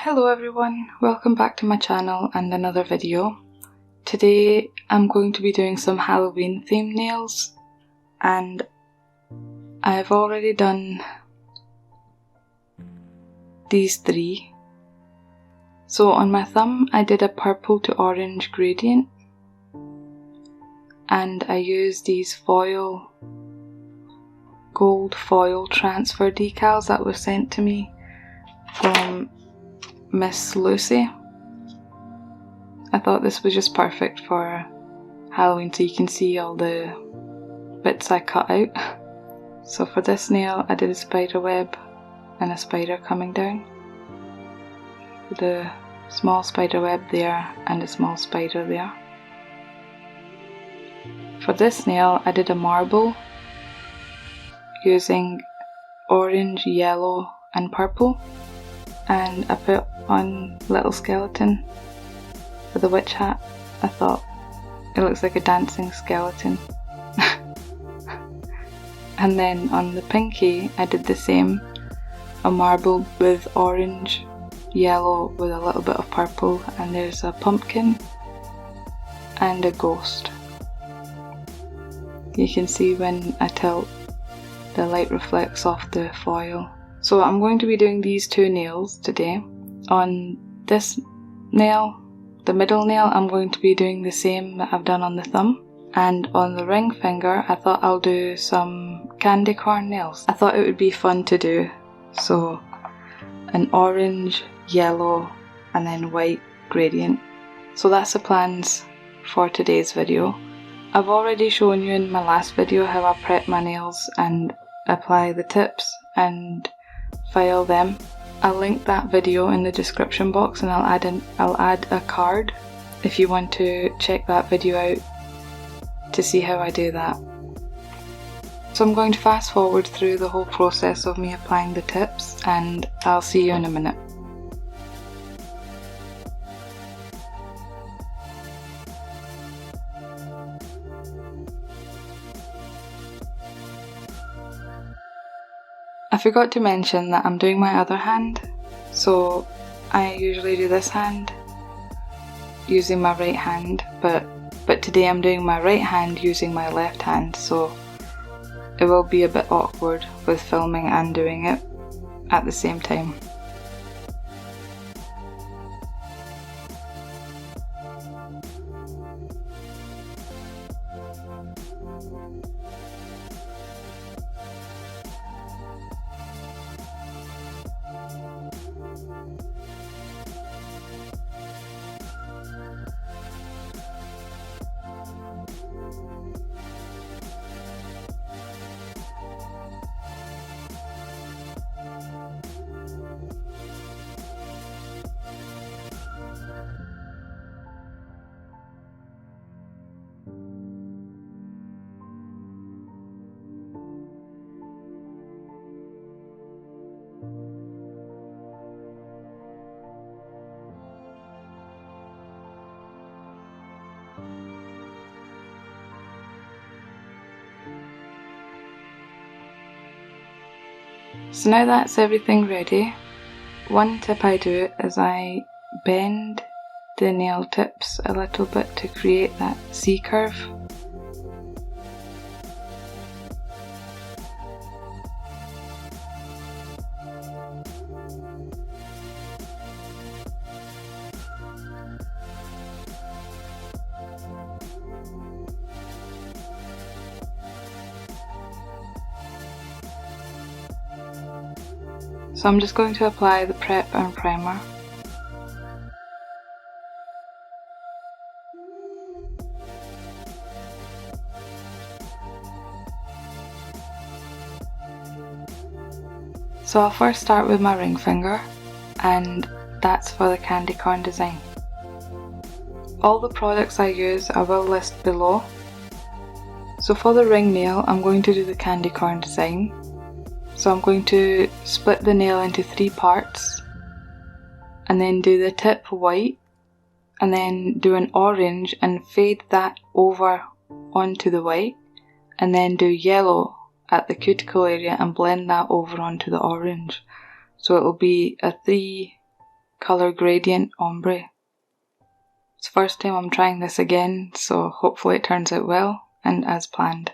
Hello everyone, welcome back to my channel and another video. Today I'm going to be doing some Halloween themed nails, and I've already done these three. So on my thumb I did a purple to orange gradient, and I used these gold foil transfer decals that were sent to me from Miss Lucy. I thought this was just perfect for Halloween so you can see all the bits I cut out. So for this nail I did a spider web and a spider coming down. The small spider web there and a small spider there. For this nail I did a marble using orange, yellow and purple, and I put on little skeleton for the witch hat. I thought it looks like a dancing skeleton. And then on the pinky I did the same, a marble with orange, yellow with a little bit of purple, and there's a pumpkin and a ghost. You can see when I tilt, the light reflects off the foil. So I'm going to be doing these two nails today. On this nail, the middle nail, I'm going to be doing the same that I've done on the thumb. And on the ring finger, I thought I'll do some candy corn nails. I thought it would be fun to do. So an orange, yellow and then white gradient. So that's the plans for today's video. I've already shown you in my last video how I prep my nails and apply the tips and file them. I'll link that video in the description box, and I'll add a card if you want to check that video out to see how I do that. So I'm going to fast forward through the whole process of me applying the tips, and I'll see you in a minute. I forgot to mention that I'm doing my other hand, so I usually do this hand using my right hand, but today I'm doing my right hand using my left hand, so it will be a bit awkward with filming and doing it at the same time. So now that's everything ready, one tip I do is I bend the nail tips a little bit to create that C-curve. So I'm just going to apply the prep and primer. So I'll first start with my ring finger, and that's for the candy corn design. All the products I use I will list below. So for the ring nail I'm going to do the candy corn design. So I'm going to split the nail into 3 parts and then do the tip white and then do an orange and fade that over onto the white, and then do yellow at the cuticle area and blend that over onto the orange. So it will be a 3 colour gradient ombre. It's the first time I'm trying this again, so hopefully it turns out well and as planned.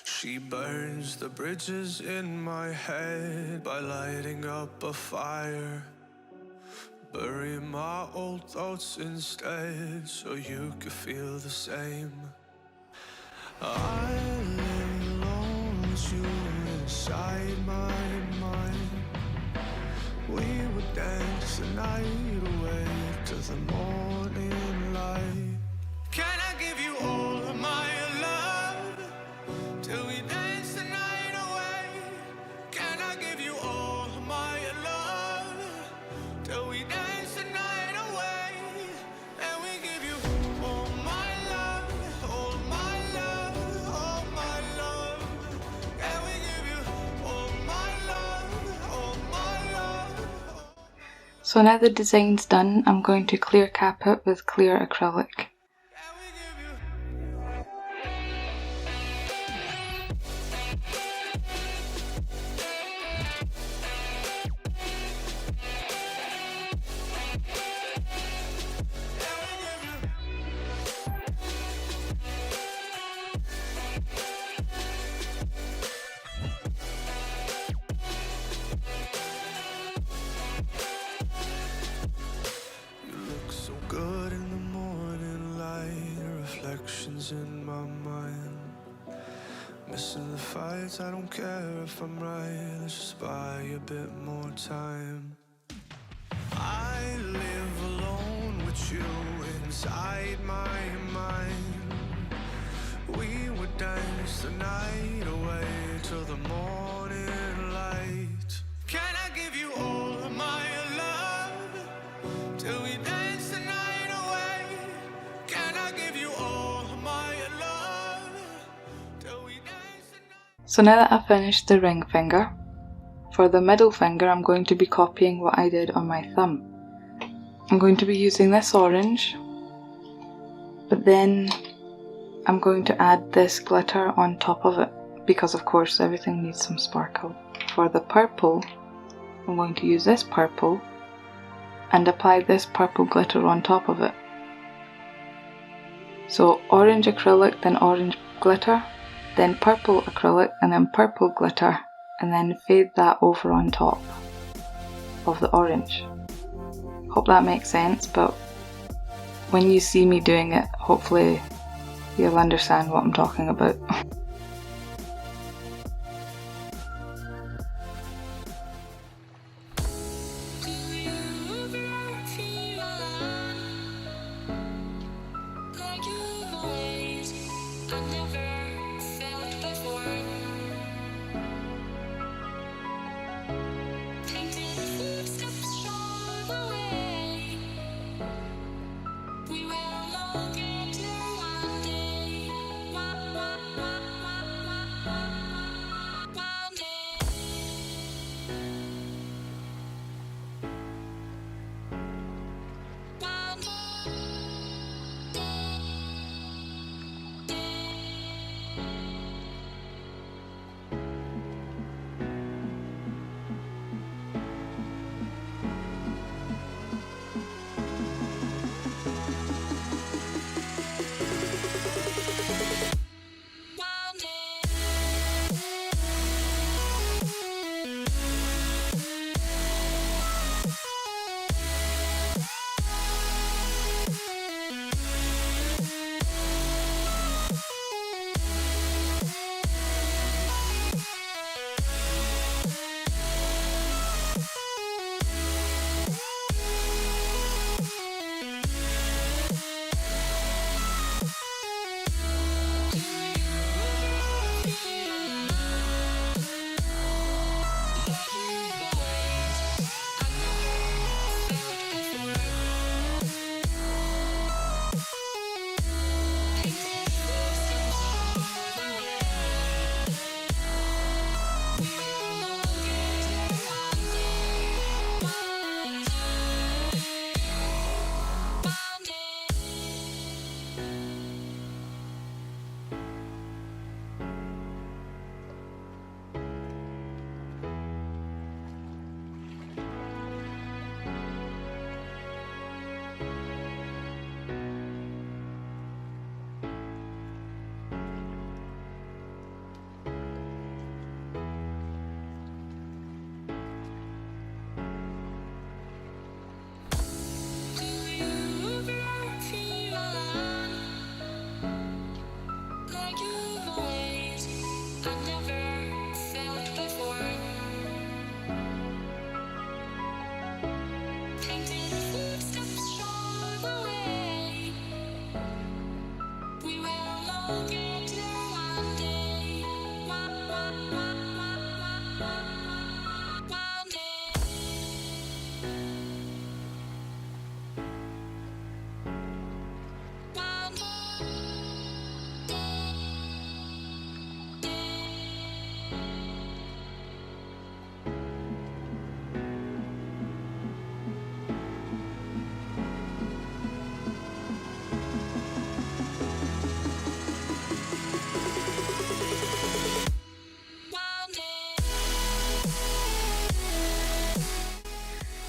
She burns the bridges in my head by lighting up a fire. Bury my old thoughts instead so you could feel the same. I lay alone with you inside my mind. We would dance the night away to the morning light. Can I give you all of my love till we dance the night away? Can I give you all of my love till we dance the night away? And we give you all my love, all my love, all my love. And we give you all my love, all my love. So now the design's done, I'm going to clear cap it with clear acrylic. In my mind, missing the fights, I don't care if I'm right, let's just buy a bit more time. I live alone with you inside my mind. We would dance the night away till the morning light. Can I give you all of my love till we dance the night away? Can I give you all of my love till we dance the night? So now that I've finished the ring finger, for the middle finger I'm going to be copying what I did on my thumb. I'm going to be using this orange, but then I'm going to add this glitter on top of it, because of course everything needs some sparkle. For the purple, I'm going to use this purple and apply this purple glitter on top of it. So orange acrylic, then orange glitter, then purple acrylic, and then purple glitter, and then fade that over on top of the orange. Hope that makes sense, but when you see me doing it, hopefully you'll understand what I'm talking about.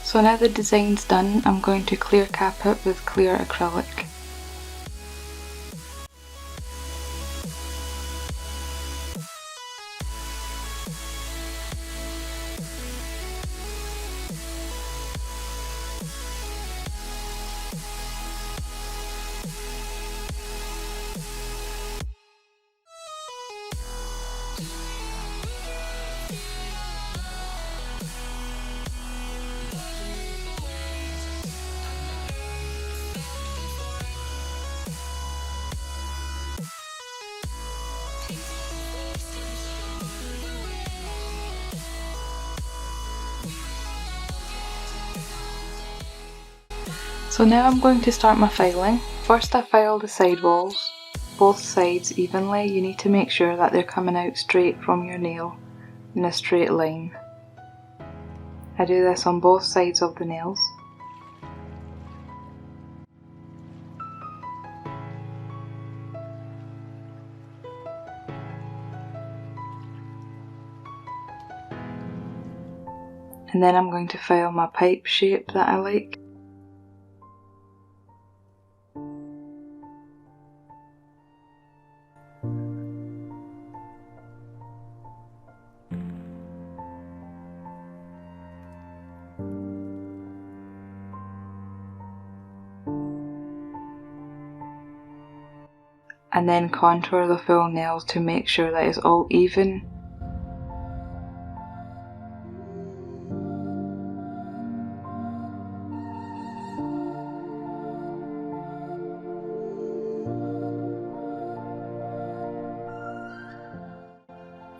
So now the design's done, I'm going to clear cap it with clear acrylic. So now I'm going to start my filing. First I file the side walls, both sides evenly. You need to make sure that they're coming out straight from your nail in a straight line. I do this on both sides of the nails. And then I'm going to file my pipe shape that I like. And then contour the full nails to make sure that it's all even.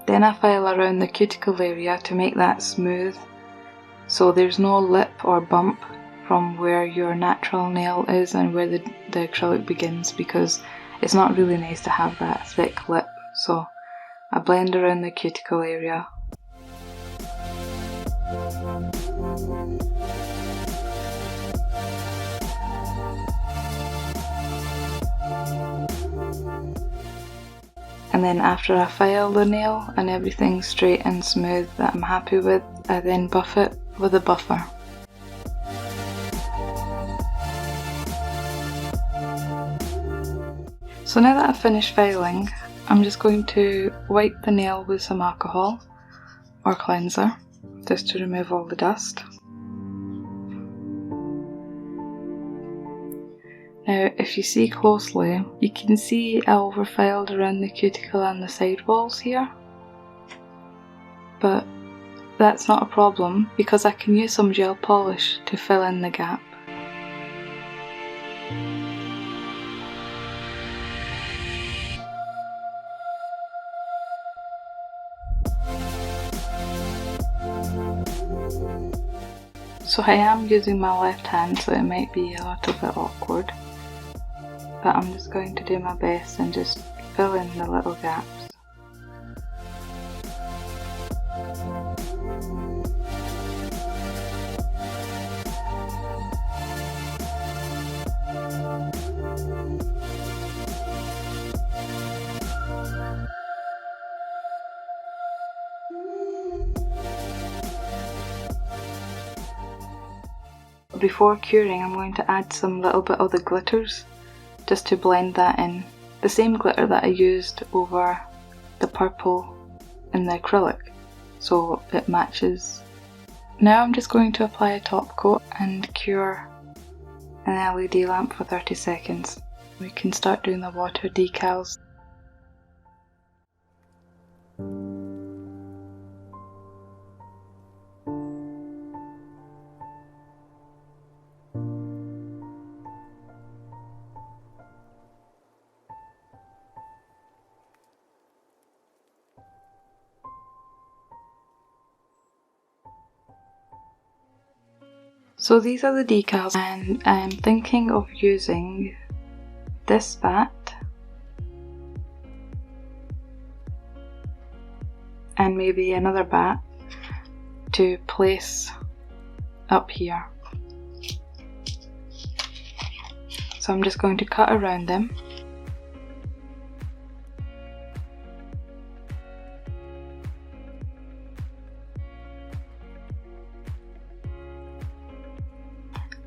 Then I file around the cuticle area to make that smooth, so there's no lip or bump from where your natural nail is and where the acrylic begins, because it's not really nice to have that thick lip. So I blend around the cuticle area. And then after I file the nail and everything's straight and smooth that I'm happy with, I then buff it with a buffer. So now that I've finished filing, I'm just going to wipe the nail with some alcohol or cleanser just to remove all the dust. Now if you see closely, you can see I overfiled around the cuticle and the side walls here, but that's not a problem because I can use some gel polish to fill in the gap. So I am using my left hand, so it might be a little bit awkward, but I'm just going to do my best and just fill in the little gaps. Before curing, I'm going to add some little bit of the glitters just to blend that in. The same glitter that I used over the purple in the acrylic, so it matches. Now I'm just going to apply a top coat and cure an LED lamp for 30 seconds. We can start doing the water decals. So these are the decals, and I'm thinking of using this bat and maybe another bat to place up here. So I'm just going to cut around them.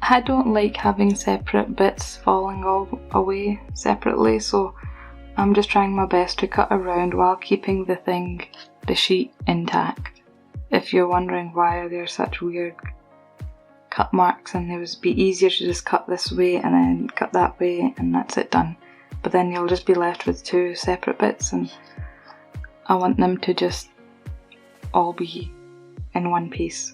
I don't like having separate bits falling all away separately, so I'm just trying my best to cut around while keeping the sheet intact. If you're wondering why are there such weird cut marks, and it would be easier to just cut this way and then cut that way and that's it done. But then you'll just be left with two separate bits, and I want them to just all be in one piece.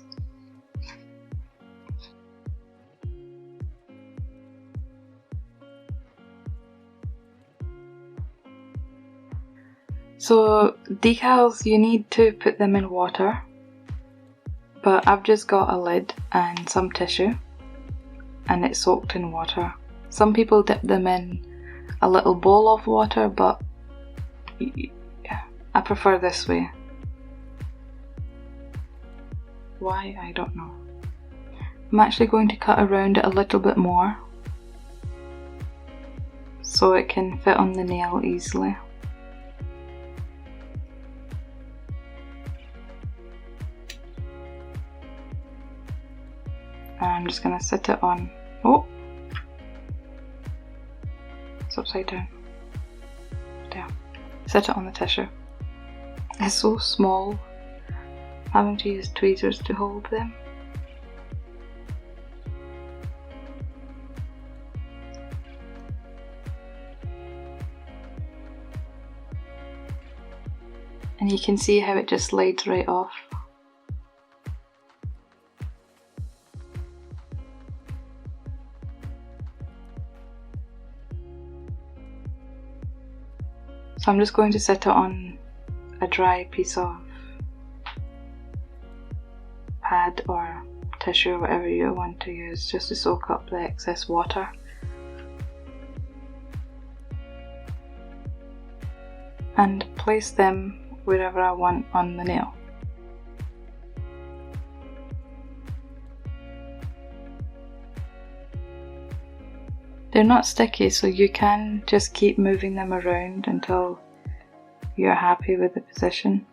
So decals, you need to put them in water, but I've just got a lid and some tissue and it's soaked in water. Some people dip them in a little bowl of water, but I prefer this way. Why? I don't know. I'm actually going to cut around it a little bit more so it can fit on the nail easily. And I'm just going to sit it on. Oh! It's upside down. There. Sit it on the tissue. It's so small, having to use tweezers to hold them. And you can see how it just slides right off. So I'm just going to set it on a dry piece of pad or tissue or whatever you want to use, just to soak up the excess water. And place them wherever I want on the nail. They're not sticky, so you can just keep moving them around until you're happy with the position.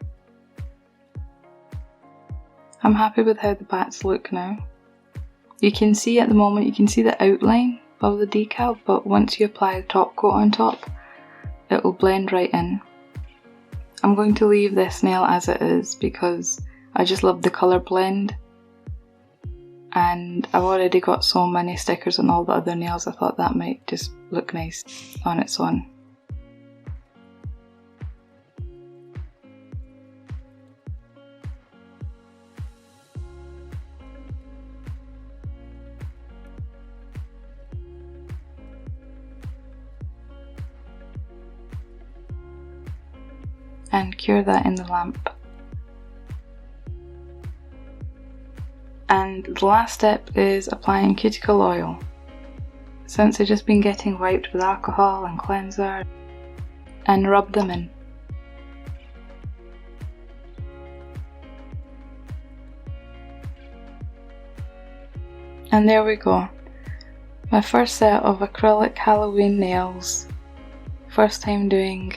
I'm happy with how the bats look now. You can see at the moment, you can see the outline of the decal, but once you apply a top coat on top, it will blend right in. I'm going to leave this nail as it is because I just love the colour blend. And I've already got so many stickers on all the other nails, I thought that might just look nice on its own. And cure that in the lamp. And the last step is applying cuticle oil. Since I've just been getting wiped with alcohol and cleanser, and rub them in. And there we go. My first set of acrylic Halloween nails. First time doing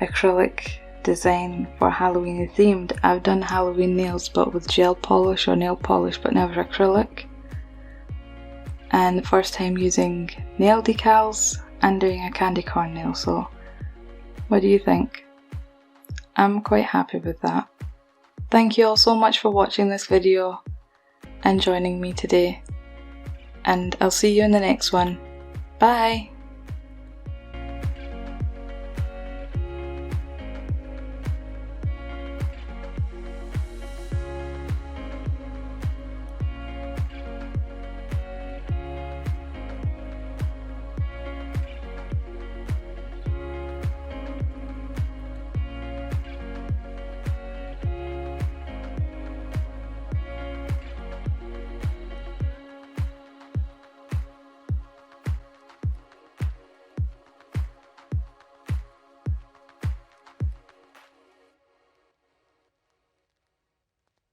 acrylic design for Halloween themed. I've done Halloween nails but with gel polish or nail polish, but never acrylic. And the first time using nail decals and doing a candy corn nail, so what do you think? I'm quite happy with that. Thank you all so much for watching this video and joining me today, and I'll see you in the next one. Bye!